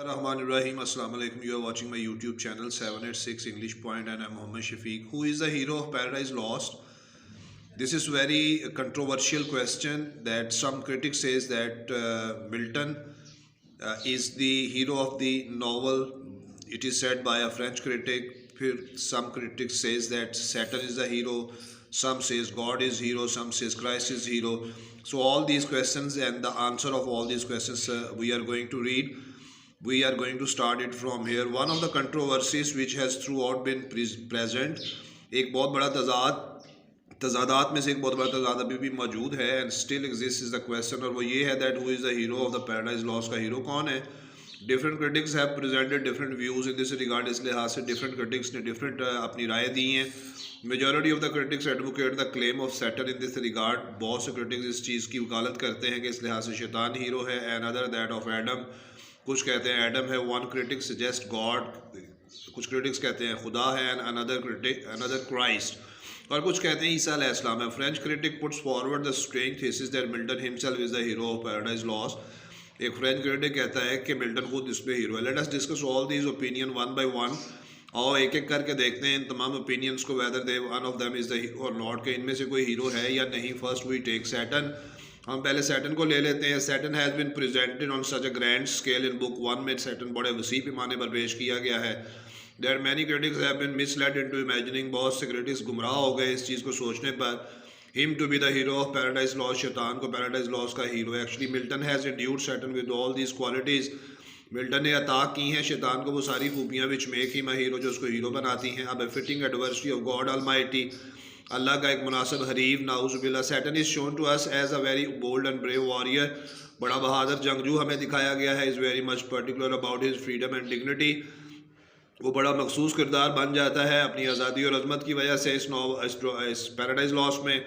Rahmanirrahim. Assalamu alaikum. You are watching my YouTube channel 786 English Point and I'm Mohammed Shafiq. Who is the hero of Paradise Lost? This is very controversial question that some critics says that Milton is the hero of the novel. It is said by a French critic. Some critics says that Saturn is the hero. Some says God is hero. Some says Christ is hero. So all these questions and the answer of all these questions we are going to read. We are going to start it from here. One of the controversies which has throughout been present, एक बहुत बड़ा तजादात में से एक बहुत बड़ा तजाद अभी भी मौजूद है and still exist is the question, और वो ये है that who is the hero of the Paradise Lost. का हीरो कौन है? Different critics have presented different views in this regard. इस लिहाज से डिफरेंट क्रिटिक्स ने डिफरेंट अपनी राय दी हैं. Majority of the critics advocate the claim of Saturn in this regard. बहुत से क्रिटिक्स इस चीज़ की वकालत करते हैं कि इस लिहाज से शैतान हीरो है. And other that of Adam. कुछ कहते हैं एडम है. One critic suggest God. कुछ क्रिटिक्स कहते हैं खुदा है. And another Christ. और कुछ कहते हैं ईसा अलैहिस्सलाम है. French critic puts forward the strange thesis that Milton himself is the hero of Paradise lost. एक फ्रेंच क्रिटिक कहता है कि मिल्टन खुद इसमें हीरो है. Let us discuss all these opinion one by one. और एक एक करके देखते हैं इन तमाम ओपिनियंस को whether they one of them is the hero or not, के इनमें से कोई हीरो है या नहीं. First we take Saturn. हम पहले सैटर्न को ले लेते हैं. Saturn has been presented on such a grand scale in book one में सैटर्न बड़े वसी पैमाने पर पेश किया गया है. There many critics have been misled into imagining. बहुत से क्रिटिक्स गुमराह हो गए इस चीज़ को सोचने पर. Him to be the hero of Paradise Lost. शैतान को पैराडाइज लॉस्ट का hero. Actually Milton has endued Satan with all these qualities. Milton ने अता की हैं शैतान को वो सारी खूबियाँ which make him a hero जो उसको हीरो बनाती हैं. अब fitting adversary of God almighty. अल्लाह का एक मुनासिब हरीफ नाउज़ुबिल्लाह. Satan is shown to us as a very bold and brave warrior. बड़ा बहादुर जंगजू हमें दिखाया गया है. Is very much particular about his freedom and dignity. वो बड़ा मखसूस किरदार बन जाता है अपनी आज़ादी और अजमत की वजह से. इस पैराडाइज लॉस्ट में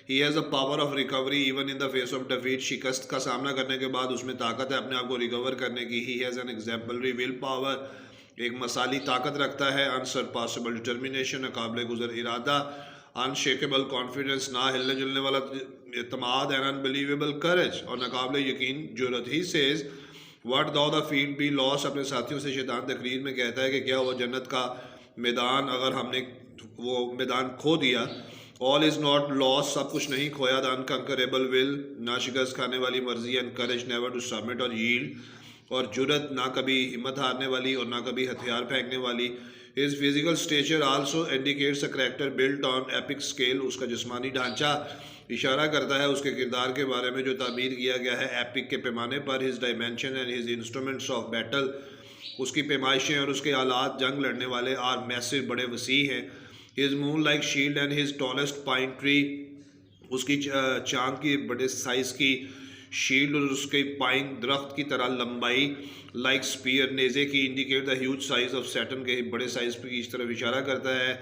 he has a power of recovery even in the face of defeat. शिकस्त का सामना करने के बाद उसमें ताकत है अपने आप को रिकवर करने की. He has an exemplary will power. एक मसाली ताकत रखता है. अनसरपासेबल डिटर्मिनेशन. काबिल गुजर इरादा. Unshakeable confidence. ना हिलने जुलने वाला एतमाद. एंड अनबिलीवेबल करेज. और नाकाबिल यकीन जुर्रत. ही सेज व्हाट दो द फील्ड बी लॉस. अपने साथियों से शैतान तकरीर में कहता है कि क्या वो जन्नत का मैदान अगर हमने वो मैदान खो दिया. All is not lost. सब कुछ नहीं खोया. The unconquerable will. ना शिकस्त खाने वाली मर्जी. And courage never to submit or yield. और जुर्रत ना कभी हिम्मत हारने वाली और ना कभी हथियार फेंकने वाली. His physical stature also indicates a character built on epic scale. उसका जिस्मानी ढांचा इशारा करता है उसके किरदार के बारे में जो तामीर किया गया है एपिक के पैमाने पर. His dimension and his instruments of battle. उसकी पैमाइशें और उसके आलात जंग लड़ने वाले आर मैसिव बड़े वसी हैं. His moon like shield and his tallest pine tree. उसकी चांद की बड़े साइज़ की शील्ड और उसके पाइन दरख्त की तरह लंबाई. लाइक स्पीयर नेज़े की. Indicate the huge size of Saturn के बड़े साइज की इस तरफ इशारा करता है.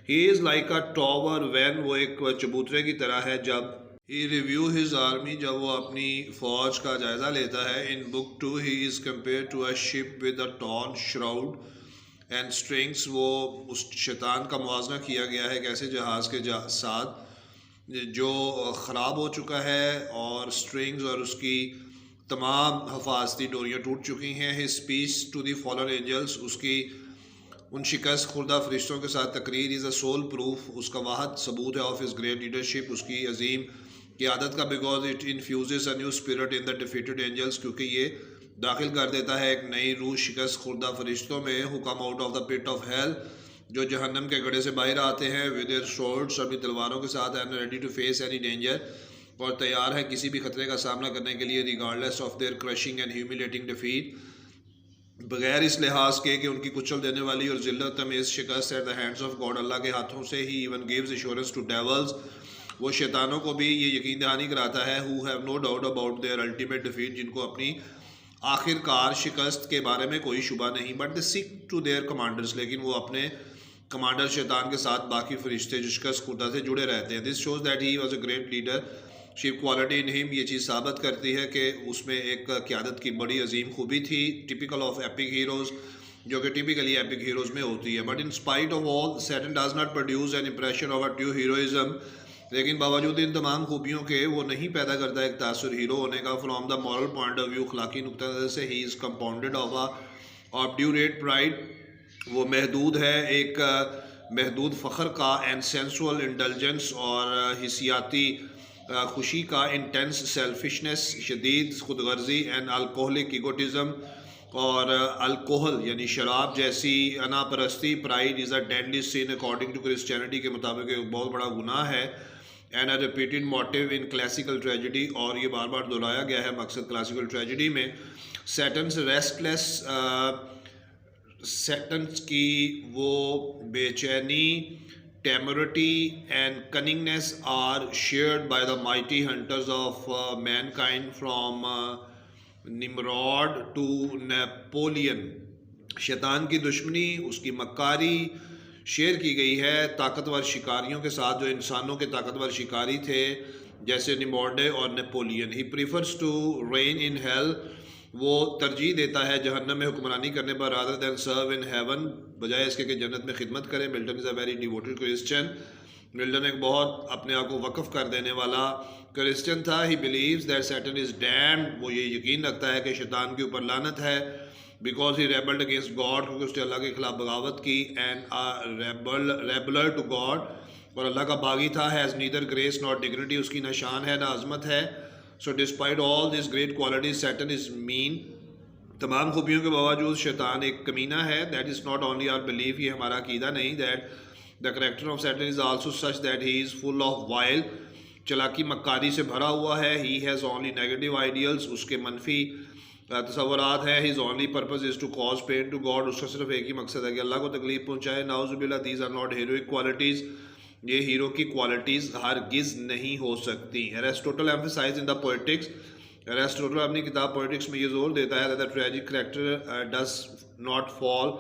He is like a tower van. वो एक चबूतरे की तरह है जब ही रिव्यू हिज आर्मी. जब वो अपनी फ़ौज का जायज़ा लेता है. In book 2 he is compared to a ship with a torn shroud and strings. वो उस शैतान का मुआवजा किया गया है एक ऐसे जहाज़ के साथ जो ख़राब हो चुका है और स्ट्रिंग्स और उसकी तमाम हफाजती डोरियाँ टूट चुकी हैं. His speech to the fallen angels. उसकी उन शिकस्त खुर्दा फरिश्तों के साथ तकरीर इज़ अ सोल प्रूफ. उसका वाहद सबूत है ऑफ हिज ग्रेट लीडरशिप. उसकी अजीम क़ियादत का. Because it infuse a new spirit in the defeated angels. क्योंकि ये दाखिल कर देता है एक नई रूह शिकस्त खुर्दा फरिश्तों में. Who come out of the pit of hell. जो जहन्नम के गड्ढे से बाहर आते हैं विद देयर स्वॉर्ड्स. अपनी तलवारों के साथ. And ready to face any danger. और तैयार है किसी भी खतरे का सामना करने के लिए. Regardless of their crushing and humiliating defeat. बगैर इस लिहाज के कि उनकी कुचल देने वाली और जिल्लत तमेज़ शिकस्त at the hands of God. अल्लाह के हाथों से. He even gives assurance to devils. वो शैतानों को भी ये यकीन दहानी कराता है. Who have no doubt about their ultimate defeat. जिनको अपनी आखिरकार शिकस्त के बारे में कोई शुबा नहीं. But they sick to their commanders. लेकिन वो अपने कमांडर शैतान के साथ बाकी फरिश्ते जो शिकस्त खुर्दा से जुड़े रहते हैं. This shows that he was a great leader ship quality in him. ये चीज़ साबित करती है कि उसमें एक क़ियादत की बड़ी अजीम खूबी थी. टिपिकल ऑफ एपिक हीरोज़ जो कि टिपिकली एपिक हीरोज़ में होती है. But in spite of all Saturn does not produce an impression of a true heroism. लेकिन बावजूद इन तमाम खूबियों के वो नहीं पैदा करता एक तासुर हीरो होने का. From the moral point of view. अखलाकी नुक्ता नज़र से he is compounded of a obdurate pride, वो महदूद है, एक महदूद फ़ख्र का, एंड सेंसुअल इंडल्जेंस और हिसियाती खुशी का, इंटेंस सेल्फिशनेस, शदीद खुदगर्जी, एंड अल्कोहलिक इगोटिज़म, और अल्कोहल यानी शराब जैसी अनापरस्ती। Pride is a deadly sin according to Christianity के मुताबिक एक बहुत बड़ा गुनाह है, and a repeated motive in classical tragedy, और ये बार बार दोहराया गया है मकसद क्लासिकल ट्रेजिडी में। सैटन्स रेस्टलेस, सैटन्स की वो बेचैनी, temerity and cunningness are shared by the mighty hunters of mankind from Nimrod to Napoleon. शैतान की दुश्मनी, उसकी मक्कारी शेयर की गई है ताकतवर शिकारियों के साथ, जो इंसानों के ताकतवर शिकारी थे, जैसे निमोर्डे और Napoleon. He prefers to reign in hell, वो तरजीह देता है जहन्नम में हुक्मरानी करने पर, rather than serve in heaven, बजाय इसके कि जन्नत में खिदमत करें। Milton is a very devoted Christian. Milton एक बहुत अपने आप को वक्फ कर देने वाला क्रिश्चियन था। He believes that Satan is damned, वो ये यकीन रखता है कि शैतान के ऊपर लानत है, बिकॉज ही रेबल्ड अगेंस्ट गॉड, क्योंकि उसने अल्लाह के खिलाफ बगावत की, एंड रेबलर टू गॉड, और अल्लाह का बागी था। Has neither grace not dignity, उसकी ना शान है ना अजमत है। So despite all this great qualities Satan is mean, तमाम खूबियों के बावजूद शैतान एक कमीना है। That is not only our belief, ये हमारा अकीदा नहीं, that the character of Satan is also such that he is full of wile, चलाकी मक्कारी से भरा हुआ है। He has only negative ideals, उसके मनफी तसव्वुरात है। His only purpose is to cause pain to God, उसका सिर्फ एक ही मकसद है कि अल्लाह को तकलीफ पहुँचाए। नाउज़ुबिल्लाह, these are not heroic qualities, ये हीरो की क्वालिटीज़ हरगिज़ नहीं हो सकती। Aristotle emphasize in the Poetics, Aristotle अपनी किताब पोएटिक्स में ये जोर देता है that the tragic character does not fall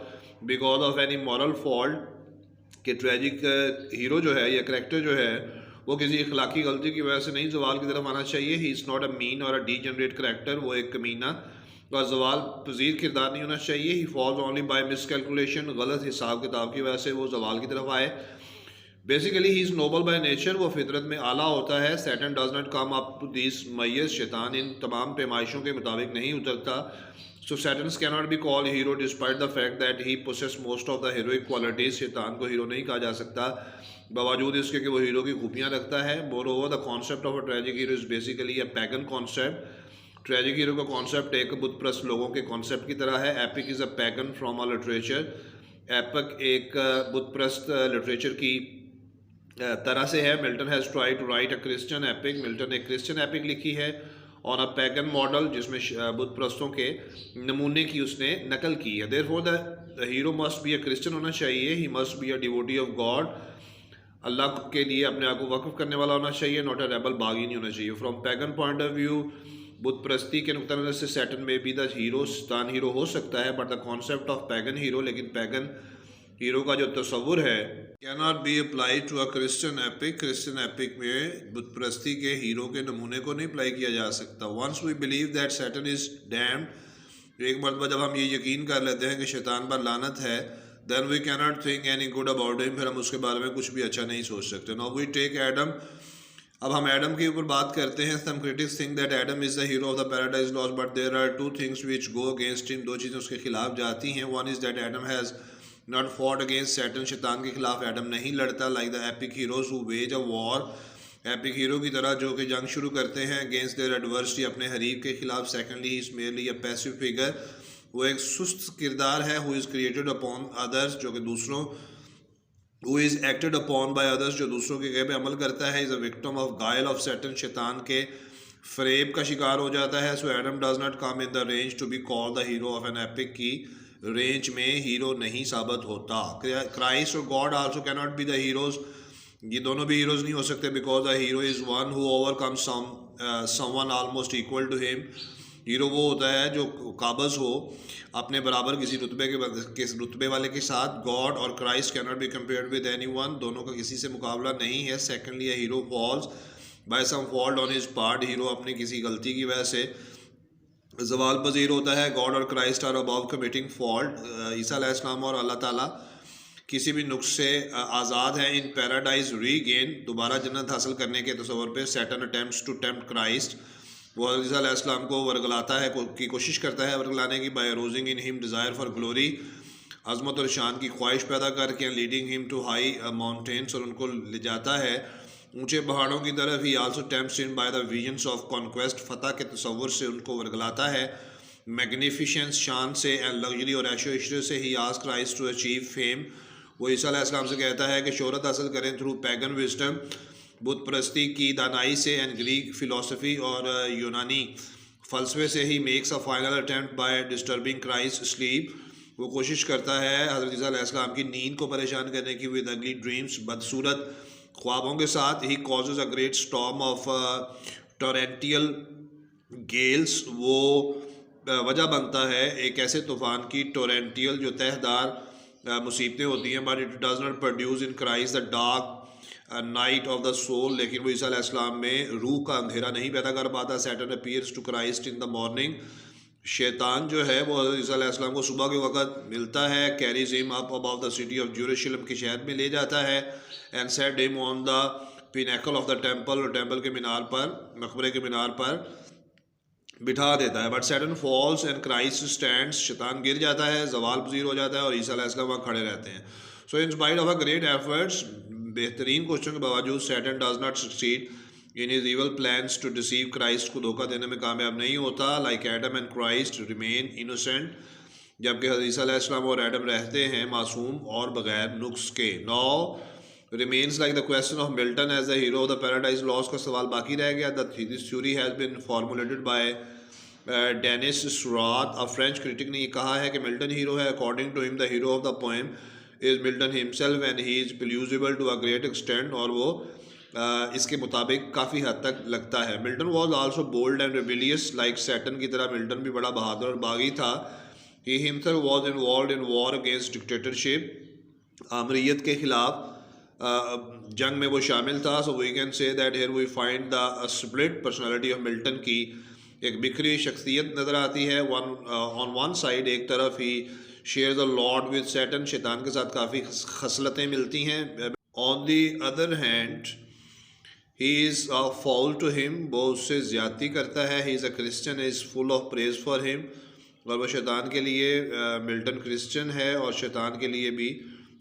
because of any moral fault, कि ट्रेजिक हीरो जो है या करैक्टर जो है वो किसी इखलाकी गलती की वजह से नहीं जवाल की तरफ आना चाहिए। He is not a mean और अ डीजनरेट करैक्टर, वो एक कमीना और जवाल पजीर किरदार नहीं होना चाहिए। ही फॉल्स ओनली बाय मिसकैलकुलेशन, गलत हिसाब किताब की वजह से वो जवाल की तरफ आए। Basically he is noble by nature, वो फितरत में आला होता है। Satan does not come up to this measures, शैतान इन तमाम पैमाइशों के मुताबिक नहीं उतरता। So Satan's can not be call hero despite the fact that he possess most of the heroic qualities, शैतान को हीरो नहीं कहा जा सकता बावजूद इसके कि वो हीरो की खूबियाँ रखता है। Moreover the concept of a tragic hero is basically a pagan concept. Tragic hero का कॉन्सेप्ट एक बुतप्रस्त लोगों के कॉन्सेप्ट की तरह है। Epic is a pagan from a literature, epic एक बुतप्रस्त लिटरेचर की तरह से है। Milton has try to write a Christian epic, Milton ने क्रिश्चियन एपिक लिखी है ऑन अ पैगन मॉडल, जिसमें बुत प्रस्तों के नमूने की उसने नकल की है। Therefore the hero must be a Christian होना चाहिए। He must be a devotee of God, अल्लाह के लिए अपने आप को वक्फ करने वाला होना चाहिए, नॉट अ रेबल, बागी नहीं होना चाहिए। From pagan point of view, बुत प्रस्ती के नुक्ता नज़र से सैटन में भी द हीरो शैतान हीरो हो सकता है, but the concept of pagan hero, लेकिन पैगन हीरो का जो तस्वुर है can not be apply to a Christian epic. Christian epic में बुत प्रस्ती के हीरो के नमूने को नहीं अप्लाई किया जा सकता। Once we believe that Satan is damned, एक मरतबा जब हम ये यकीन कर लेते हैं कि शैतान पर लानत है, then we can not think any good about him, फिर हम उसके बारे में कुछ भी अच्छा नहीं सोच सकते। नाउ वी टेक एडम, अब हम एडम के ऊपर बात करते हैं। Some critics think that Adam is the hero of the Paradise Lost, but there are two things which go against him, दो चीज़ें उसके खिलाफ जाती हैं। One is that Adam has not fought against Satan, शैतान के खिलाफ एडम नहीं लड़ता, like the epic heroes who wage a war, epic hero की तरह जो कि जंग शुरू करते हैं अगेंस्ट देयर एडवर्सिटी, अपने हरीफ के खिलाफ। Secondly he is merely a passive figure, वो एक सुस्त किरदार है। Who is created upon others, जो कि दूसरों, who is acted upon by others, जो दूसरों के कहे पे अमल करता है। Is a victim of guile of Satan, शैतान के फ्रेब का शिकार हो जाता है। So Adam does not come in the range to be called the hero of an epic, की रेंज में हीरो नहीं साबित होता। क्राइस्ट और God also can not be the heroes, ये दोनों भी हीरोज नहीं हो सकते, because the hero is one who overcome someone almost equal to him. Hero वो होता है जो काबज़ हो अपने बराबर किसी रुतबे वाले के साथ। गॉड और Christ can not be compared with anyone, दोनों का किसी से मुकाबला नहीं है। Secondly a hero falls by some fault on his part, hero अपनी किसी गलती की वजह से जवाल पजीर होता है। गॉड और Christ are about committing fault, ईसा अलैहिस्सलाम और अल्लाह ताला किसी भी नुक्स से आज़ाद है। इन पैराडाइज रीगेन, दोबारा जन्नत हासिल करने के तस्वर पे Satan attempts to tempt Christ, वो हज़रत ईसा अलैहिस्सलाम को वर्गलाता है, की कोशिश करता है वर्गलाने की, by rousing in him desire for glory, अजमत और शान की ख्वाहिश पैदा करके, leading him to high mountains, और उनको ले जाता है ऊंचे पहाड़ों की तरफ। He also tempts in by the visions of conquest, फतह के तसव्वुर से उनको वर्गलाता है, मैग्निफिशेंस शान से, एंड लग्जरी और ऐशो इशरत से। He asked Christ to achieve fame, वो ईसा अलैहिस्सलाम से कहता है कि शोहरत हासिल करें थ्रू पैगन विजडम, बुत परस्ती की दानाई से, एंड ग्रीक फिलोसफी और यूनानी फ़लसफ़े से। He makes a final attempt by disturbing Christ sleep, वो कोशिश करता है हज़रत ईसा अलैहिस्सलाम की नींद को परेशान करने की, विद अगली ड्रीम्स, बदसूरत ख्वाबों के साथ। He causes a great storm of torrential gales, वो वजह बनता है एक ऐसे तूफ़ान की, टोरेंटियल जो तहदार मुसीबतें होती हैं, but it does not produce in Christ the dark night of the soul, लेकिन वो ईसा अलैहिस्सलाम में रूह का अंधेरा नहीं पैदा कर पाता। Saturn appears to Christ in the morning, शैतान जो है वो हज़रत ईसा अलैहिस्सलाम को सुबह के वक़्त मिलता है, carries him up about the city of Jerusalem, के शहर में ले जाता है, and set him on the pinnacle of the temple, और टेम्पल के मीनार पर, मकबरे के मीनार पर बिठा देता है। But Satan falls and Christ stands, शैतान गिर जाता है, जवाल पजीर हो जाता है, और ईसा अलैहिस्सलाम वहाँ खड़े रहते हैं। So in spite of a great efforts, बेहतरीन कोशिशों के बावजूद, Satan does not succeed in his evil plans to deceive Christ, को धोखा देने में कामयाब नहीं होता। Like Adam and Christ remain innocent, जबकि हज़रत ईसा अलैहिस्सलाम और एडम रहते हैं मासूम और बगैर नुक्स के। Now remains like the question of Milton as the hero of the Paradise Lost, का सवाल बाकी रह गया। This theory has been formulated by Denis Saurat, a French critic ने ये कहा है कि मिल्टन हीरो है। According to him the hero of the poem is Milton himself, and he is plausible to a great extent, और वो इसके मुताबिक काफ़ी हद तक लगता है। Milton was also bold and rebellious, like Satan की तरह मिल्टन भी बड़ा बहादुर और बागी था। He himself was involve in war against dictatorship, आमरीत के खिलाफ जंग में वो शामिल था। So we can say that here we find the split personality of Milton की एक बिखरी शख्सियत नज़र आती है। ऑन वन साइड, एक तरफ he share the lord with Satan, शैतान के साथ काफ़ी खसलतें मिलती हैं। On the other hand he is fall to him, वो उससे ज़्यादती करता है। He is a Christian, is full of praise for him, और वह शैतान के लिए मिल्टन क्रिश्चियन है और शैतान के लिए भी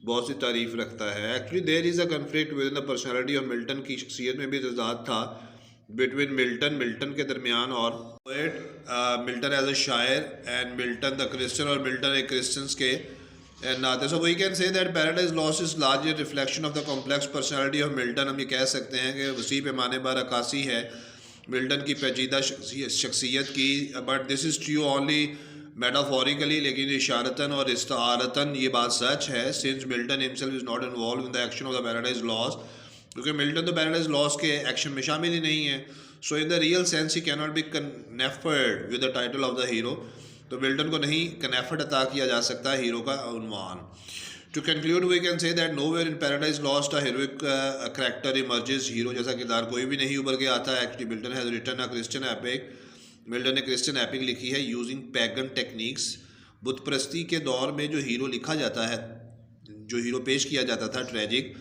बहुत सी तारीफ़ रखता है। Actually there is a conflict within the personality of Milton, की शख्सियत में भी तजाद था बिटवीन मिल्टन के दरमियान और पोएट, मिल्टन एज अ शायर, एंड मिल्टन द क्रिश्चियन, और मिल्टन एक क्रिश्चियंस के नाते। So we can say that paradise lost is largely reflection of the complex personality of Milton. हम ये कह सकते हैं कि वसी पैमाने पर अक्कासी है मिल्टन की पेचीदा शख्सियत की, but this is true only metaphorically, लेकिन इशारतन और इस्तारतन ये बात सच है। Since Milton himself is not involve in the action of the Paradise Lost, क्योंकि मिल्टन तो पैराडाइज लॉस्ट के एक्शन में शामिल ही नहीं है। So in the real sense he can not be conferred with the title of the hero, तो Milton को नहीं कनेफर्ड अता किया जा सकता हीरो का उन्वान। To conclude we can say that nowhere in Paradise Lost a heroic character emerges, hero जैसा किरदार कोई भी नहीं उभर के आता है। Actually Milton has written a Christian epic, Milton ने क्रिश्चियन एपिक लिखी है यूजिंग पैगन टेक्निक्स। बुत परस्ती के दौर में जो हीरो लिखा जाता है, जो हीरो पेश किया जाता था ट्रेजिक,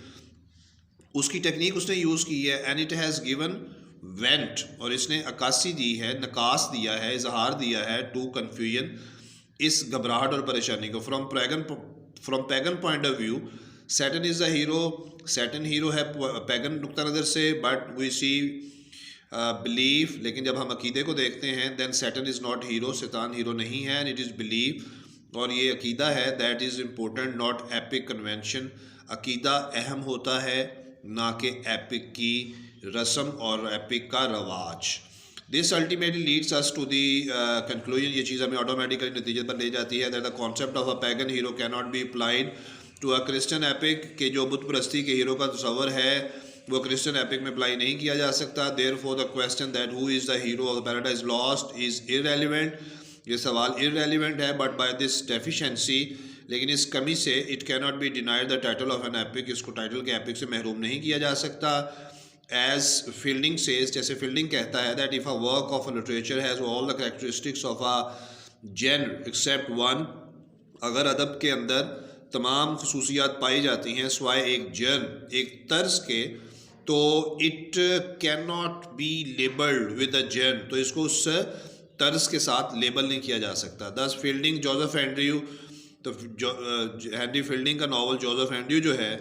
उसकी टेक्निक उसने यूज़ की है। And it has given went, और इसने अक्कासी दी है, नकास दिया है, इजहार दिया है टू कन्फ्यूजन, इस घबराहट और परेशानी को। From pagan point of view Satan is the hero, Satan hero है पैगन नुक्ता नज़र से, बट वी सी बिलीफ, लेकिन जब हम अकीदे को देखते हैं then Satan is not hero, शैतान हीरो नहीं है। एंड इट इज़ बिलीव, और ये अकीदा है, that is important not epic convention, अकीदा अहम होता है ना कि एपिक की रस्म और एपिक का रवाज। This ultimately leads us to the conclusion, ये चीज़ हमें ऑटोमेटिकली नतीजे पर ले जाती है that the concept of a pagan hero can not be applied to a Christian epic, के जो बुत परस्ती के हीरो का तस्वर है वो क्रिश्चियन एपिक में अप्लाई नहीं किया जा सकता। Therefore the question that who is the hero of Paradise lost is irrelevant, ये सवाल इररेलेवेंट है। बट बाय दिस डेफिशिएंसी, लेकिन इस कमी से, it can not be denied the title of an epic, इसको टाइटल के एपिक से महरूम नहीं किया जा सकता। एज फील्डिंग सेज, जैसे फील्डिंग कहता है that if a work of a literature has all the characteristics of a genre except one, अगर अदब के अंदर तमाम खसूसियात पाई जाती हैं सिवाय एक जर्न, एक तर्ज के, तो it can not be labelled with a genre, तो इसको उस तर्ज के साथ लेबल नहीं किया जा सकता। दस फील्डिंग जोसेफ एंड्रयू, तो हेनरी फील्डिंग का नावल जोसेफ एंड्रयू जो है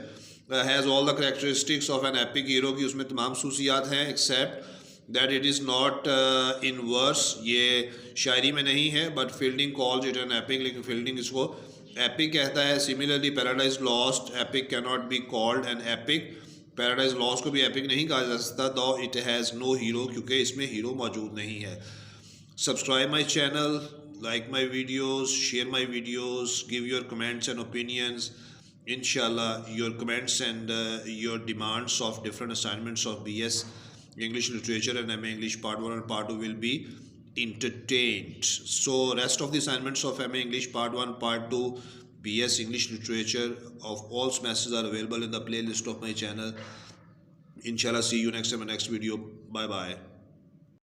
has all the characteristics of an epic hero की उसमें तमाम खसूसियात हैं, except that it is not in verse, ये शायरी में नहीं है, but Fielding calls it an epic, लेकिन फील्डिंग इसको एपिक कहता है। Similarly paradise lost epic can not be called an epic, paradise lost को भी एपिक नहीं कहा जा सकता, दो इट हैज़ नो हीरो, क्योंकि इसमें हीरो मौजूद नहीं है। Subscribe my channel, like my videos, share my videos, give your comments and opinions. Inshallah, your comments and your demands of different assignments of BS English Literature and MA English Part 1 and Part 2 will be entertained. So rest of the assignments of MA English Part 1, Part 2, BS English Literature of all semesters are available in the playlist of my channel. Inshallah, see you next time in the next video. Bye bye.